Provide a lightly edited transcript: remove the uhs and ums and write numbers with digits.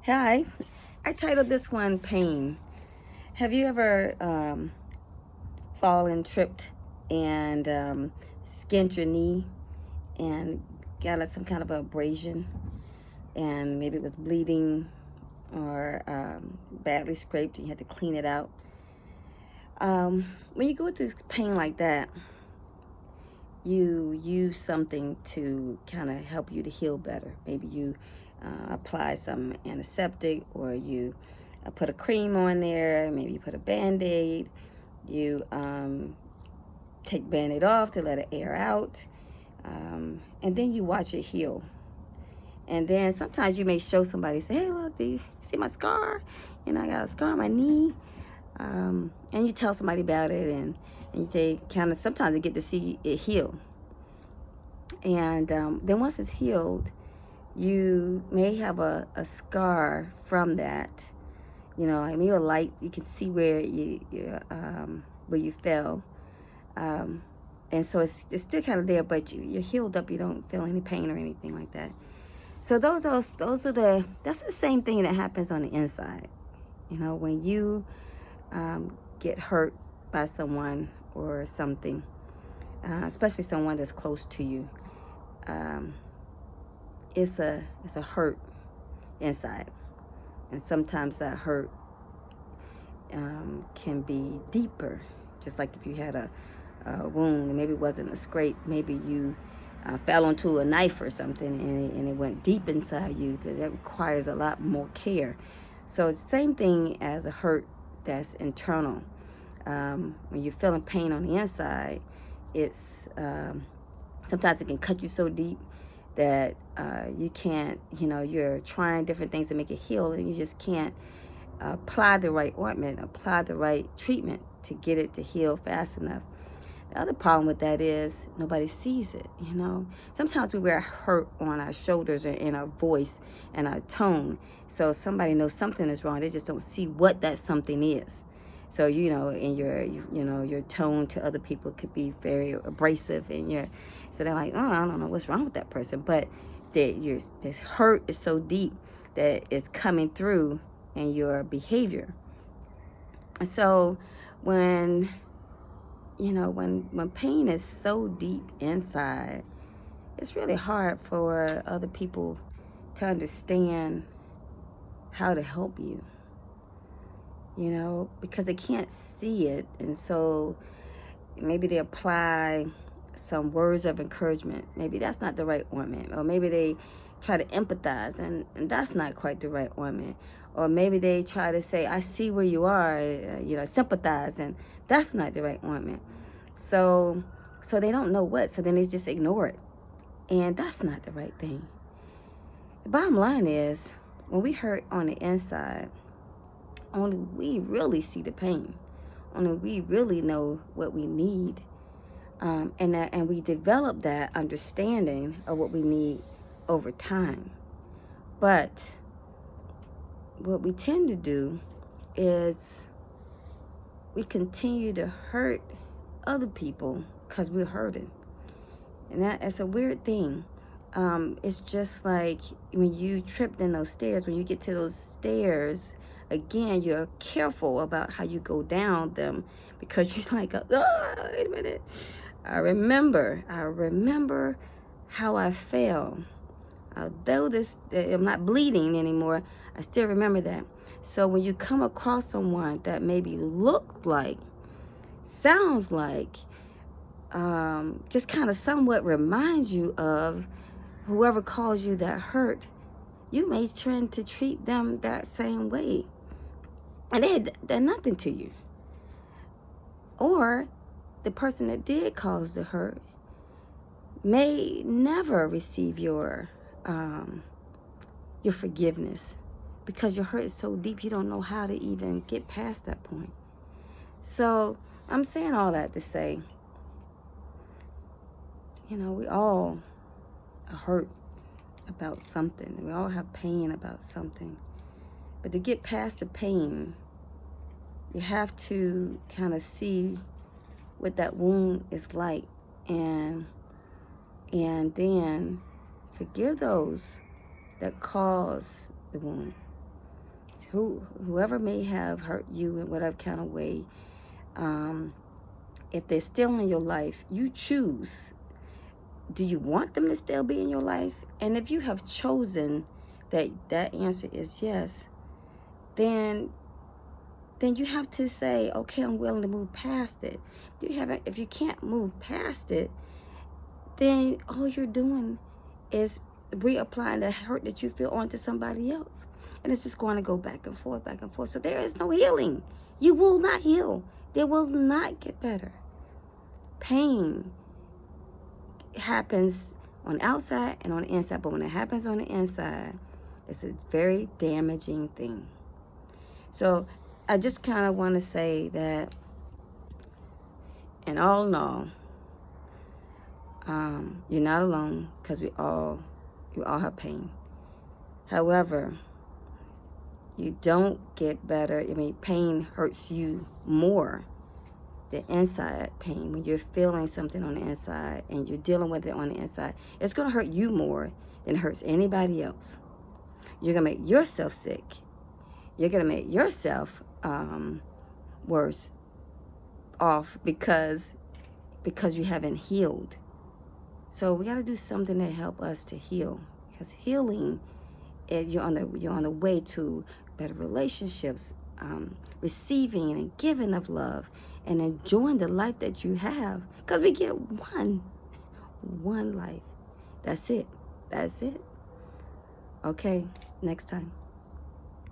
Hi, I titled this one Pain. Have you ever fallen, tripped, and skinned your knee and got some kind of abrasion and maybe it was bleeding or badly scraped and you had to clean it out? When you go through pain like that, you use something to kind of help you to heal better. Maybe you apply some antiseptic, or you put a cream on there. Maybe you put a Band-Aid. You take Band-Aid off to let it air out. And then you watch it heal. And then sometimes you may show somebody, say, hey, look, do you see my scar? I got a scar on my knee. And you tell somebody about it, and they kind of, sometimes they get to see it heal. And then once it's healed, you may have a scar from that. Like maybe a light, you can see where where you fell. And so it's still kind of there, but you're healed up. You don't feel any pain or anything like that. So that's the same thing that happens on the inside. When you get hurt by someone or something, especially someone that's close to you, it's a hurt inside, and sometimes that hurt can be deeper. Just like if you had a wound, and maybe it wasn't a scrape, maybe you fell onto a knife or something, and it went deep inside you. That requires a lot more care. So it's the same thing as a hurt that's internal. When you're feeling pain on the inside, it's sometimes it can cut you so deep that you can't, you're trying different things to make it heal, and you just can't apply the right ointment, apply the right treatment to get it to heal fast enough. The other problem with that is nobody sees it. Sometimes we wear hurt on our shoulders or in our voice and our tone. So if somebody knows something is wrong, they just don't see what that something is. So in your tone to other people could be very abrasive, and so they're like, oh, I don't know what's wrong with that person, but this hurt is so deep that it's coming through in your behavior. So when when pain is so deep inside, it's really hard for other people to understand how to help you, because they can't see it. And so maybe they apply some words of encouragement. Maybe that's not the right ointment. Or maybe they try to empathize, and that's not quite the right ointment. Or maybe they try to say, I see where you are, sympathize, and that's not the right ointment. So they don't know what, so then they just ignore it. And that's not the right thing. The bottom line is, when we hurt on the inside, only we really see the pain. Only we really know what we need. And we develop that understanding of what we need over time. But what we tend to do is we continue to hurt other people because we're hurting. And that's a weird thing. It's just like when you tripped in those stairs, when you get to those stairs, again, you're careful about how you go down them, because you're like, oh, wait a minute. I remember how I fell. Although I'm not bleeding anymore, I still remember that. So when you come across someone that maybe looked like, sounds like, just kind of somewhat reminds you of whoever caused you that hurt, you may tend to treat them that same way. And they're nothing to you. Or the person that did cause the hurt may never receive your forgiveness, because your hurt is so deep you don't know how to even get past that point. So I'm saying all that to say, we all are hurt about something. We all have pain about something. But to get past the pain, you have to kind of see what that wound is like, and then forgive those that caused the wound. whoever may have hurt you in whatever kind of way, if they're still in your life, you choose. Do you want them to still be in your life? And if you have chosen that answer is yes, then you have to say, okay, I'm willing to move past it. If you can't move past it, then all you're doing is reapplying the hurt that you feel onto somebody else. And it's just going to go back and forth, back and forth. So there is no healing. You will not heal. They will not get better. Pain happens on the outside and on the inside. But when it happens on the inside, it's a very damaging thing. So I just kind of want to say that, in all, you're not alone, because we all have pain. However, you don't get better. I mean, pain hurts you more. The inside pain, when you're feeling something on the inside and you're dealing with it on the inside, it's going to hurt you more than it hurts anybody else. You're going to make yourself sick. You're going to make yourself worse off because you haven't healed. So we got to do something to help us to heal, because healing is you're on the way to better relationships, receiving and giving of love, and enjoying the life that you have, because we get one life. That's it. Okay, next time.